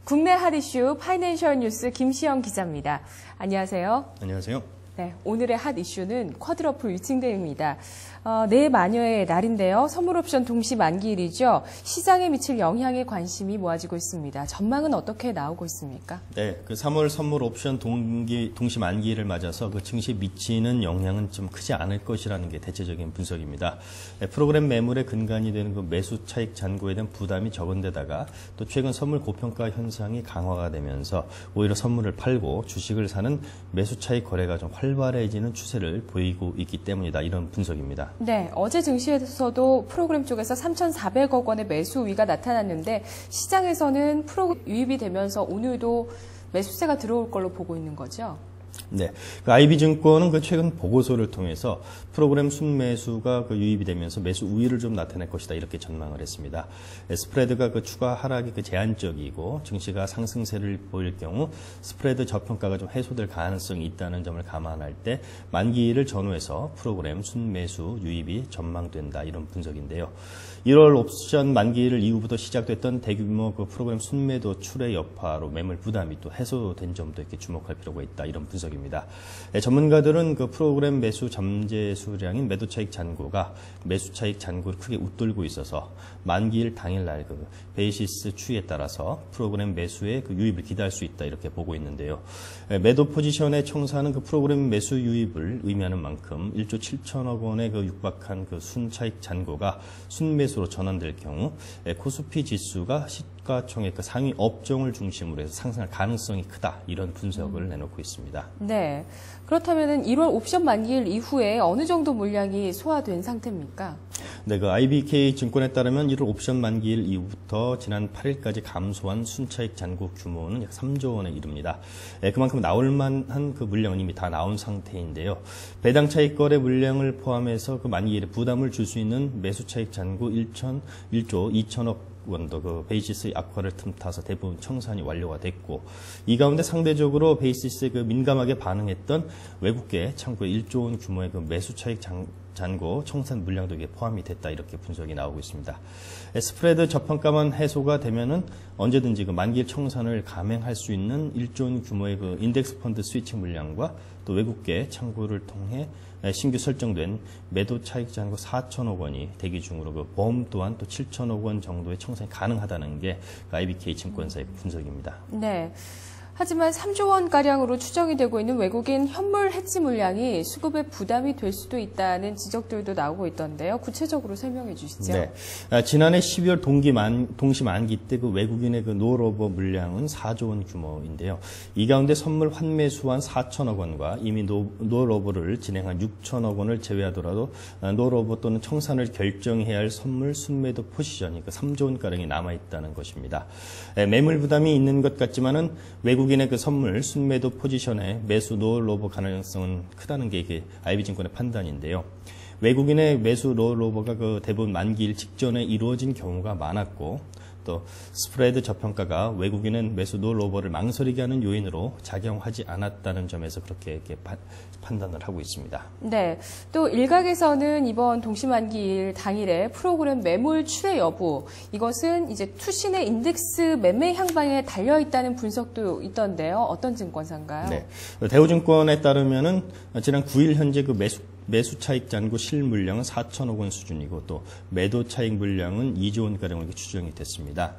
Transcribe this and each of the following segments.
국내 핫 이슈 파이낸셜 뉴스 김시영 기자입니다. 안녕하세요. 안녕하세요. 네, 오늘의 핫 이슈는 쿼드러플 위층대입니다. 내일 마녀의 날인데요. 선물 옵션 동시 만기일이죠. 시장에 미칠 영향에 관심이 모아지고 있습니다. 전망은 어떻게 나오고 있습니까? 네, 그 3월 선물 옵션 동시 만기일을 맞아서 그 증시에 미치는 영향은 좀 크지 않을 것이라는 게 대체적인 분석입니다. 프로그램 매물의 근간이 되는 그 매수 차익 잔고에 대한 부담이 적은 데다가 또 최근 선물 고평가 현상이 강화가 되면서 오히려 선물을 팔고 주식을 사는 매수 차익 거래가 좀 활발해지는 추세를 보이고 있기 때문이다. 이런 분석입니다. 네, 어제 증시에서도 프로그램 쪽에서 3,400억 원의 매수 우위가 나타났는데 시장에서는 프로그램 유입이 되면서 오늘도 매수세가 들어올 걸로 보고 있는 거죠? 네, 그 IB증권은 그 최근 보고서를 통해서 프로그램 순매수가 그 유입이 되면서 매수 우위를 좀 나타낼 것이다 이렇게 전망을 했습니다. 스프레드가 그 추가 하락이 그 제한적이고 증시가 상승세를 보일 경우 스프레드 저평가가 좀 해소될 가능성이 있다는 점을 감안할 때 만기일을 전후해서 프로그램 순매수 유입이 전망된다 이런 분석인데요. 1월 옵션 만기일 이후부터 시작됐던 대규모 그 프로그램 순매도 출회 여파로 매물 부담이 또 해소된 점도 이렇게 주목할 필요가 있다 이런 분석입니다. 전문가들은 그 프로그램 매수 잠재 수량인 매도 차익 잔고가 매수 차익 잔고를 크게 웃돌고 있어서 만기일 당일날 그 베이시스 추이에 따라서 프로그램 매수의 그 유입을 기대할 수 있다 이렇게 보고 있는데요. 매도 포지션의 청사는 그 프로그램 매수 유입을 의미하는 만큼 1조 7천억 원의 그 육박한 그 순차익 잔고가 순매수로 전환될 경우 코스피 지수가 시가총액 그 상위 업종을 중심으로 해서 상승할 가능성이 크다 이런 분석을 내놓고 있습니다. 네, 그렇다면 1월 옵션 만기일 이후에 어느 정도 물량이 소화된 상태입니까? 네, 그 IBK 증권에 따르면 1월 옵션 만기일 이후부터 지난 8일까지 감소한 순차익 잔고 규모는 약 3조 원에 이릅니다. 그만큼 나올 만한 그 물량은 이미 다 나온 상태인데요. 배당 차익 거래 물량을 포함해서 그 만기일에 부담을 줄 수 있는 매수 차익 잔고 1조 2천억 원도 그 베이시스의 악화를 틈타서 대부분 청산이 완료가 됐고 이 가운데 상대적으로 베이시스에 그 민감하게 반응했던 외국계 창구의 1조 원 규모의 그 매수 차익 잔고 청산 물량도 이게 포함이 됐다 이렇게 분석이 나오고 있습니다. 스프레드 저평가만 해소가 되면은 언제든지 그 만기일 청산을 감행할 수 있는 1조 원 규모의 그 인덱스 펀드 스위치 물량과 또 외국계 창구를 통해 신규 설정된 매도 차익 잔고 4천억 원이 대기 중으로 그 보험 또한 또 7천억 원 정도의 청산이 가능하다는 게 IBK 증권사의 분석입니다. 네. 하지만 3조 원가량으로 추정이 되고 있는 외국인 현물 해지 물량이 수급에 부담이 될 수도 있다는 지적들도 나오고 있던데요. 구체적으로 설명해 주시죠. 네. 지난해 12월 동시 만기 때 그 외국인의 그 노로버 물량은 4조 원 규모인데요. 이 가운데 선물 환매 수한 4천억 원과 이미 노로버를 진행한 6천억 원을 제외하더라도 노로버 또는 청산을 결정해야 할 선물 순매도 포지션이 그 3조 원가량이 남아있다는 것입니다. 매물 부담이 있는 것 같지만은 외국인의 그 선물 순매도 포지션의 매수 노로버 가능성은 크다는 게 이게 IB증권의 판단인데요. 외국인의 매수 노로버가 그 대부분 만기일 직전에 이루어진 경우가 많았고 또 스프레드 저평가가 외국인은 매수 노로버를 망설이게 하는 요인으로 작용하지 않았다는 점에서 그렇게 이렇게 판단을 하고 있습니다. 네, 또 일각에서는 이번 동시만기일 당일에 프로그램 매물 출회 여부 이것은 이제 투신의 인덱스 매매 향방에 달려 있다는 분석도 있던데요. 어떤 증권사인가요? 네, 대우증권에 따르면은 지난 9일 현재 그 매수 차익 잔고 실 물량은 4천억 원 수준이고 또 매도 차익 물량은 2조 원가량으로 추정이 됐습니다.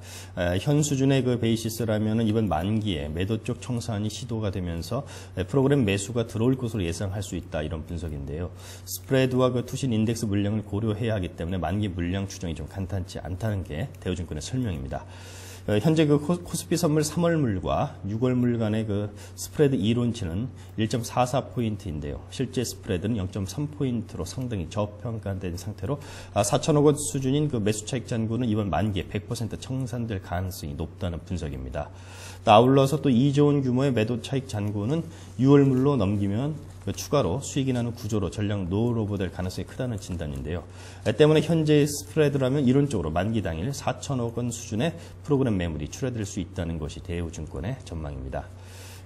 현 수준의 그 베이시스라면은 이번 만기에 매도 쪽 청산이 시도가 되면서 프로그램 매수가 들어올 것으로 예상할 수 있다 이런 분석인데요. 스프레드와 그 투신 인덱스 물량을 고려해야 하기 때문에 만기 물량 추정이 좀 간단치 않다는 게 대우증권의 설명입니다. 현재 그 코스피 선물 3월물과 6월물 간의 그 스프레드 이론치는 1.44포인트인데요. 실제 스프레드는 0.3포인트로 상당히 저평가된 상태로 4천억 원 수준인 그 매수 차익 잔고는 이번 만기에 100% 청산될 가능성이 높다는 분석입니다. 또 아울러서 또 2조 원 규모의 매도 차익 잔고는 6월물로 넘기면 추가로 수익이 나는 구조로 전량 노로버될 가능성이 크다는 진단인데요. 때문에 현재 스프레드라면 이론적으로 만기 당일 4천억 원 수준의 프로그램 매물이 출회될 수 있다는 것이 대우증권의 전망입니다.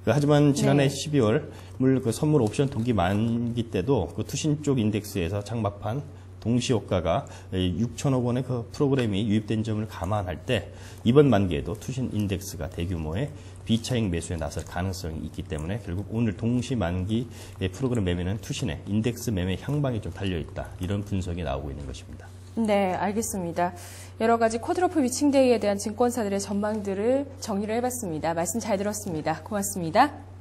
하지만 지난해 12월 물 그 선물 옵션 동기 만기 때도 그 투신 쪽 인덱스에서 장막판 동시 효과가 6천억 원의 그 프로그램이 유입된 점을 감안할 때 이번 만기에도 투신 인덱스가 대규모의 비차익 매수에 나설 가능성이 있기 때문에 결국 오늘 동시 만기 프로그램 매매는 투신의 인덱스 매매 향방이 좀 달려있다. 이런 분석이 나오고 있는 것입니다. 네, 알겠습니다. 여러 가지 쿼드러플 위칭데이에 대한 증권사들의 전망들을 정리를 해봤습니다. 말씀 잘 들었습니다. 고맙습니다.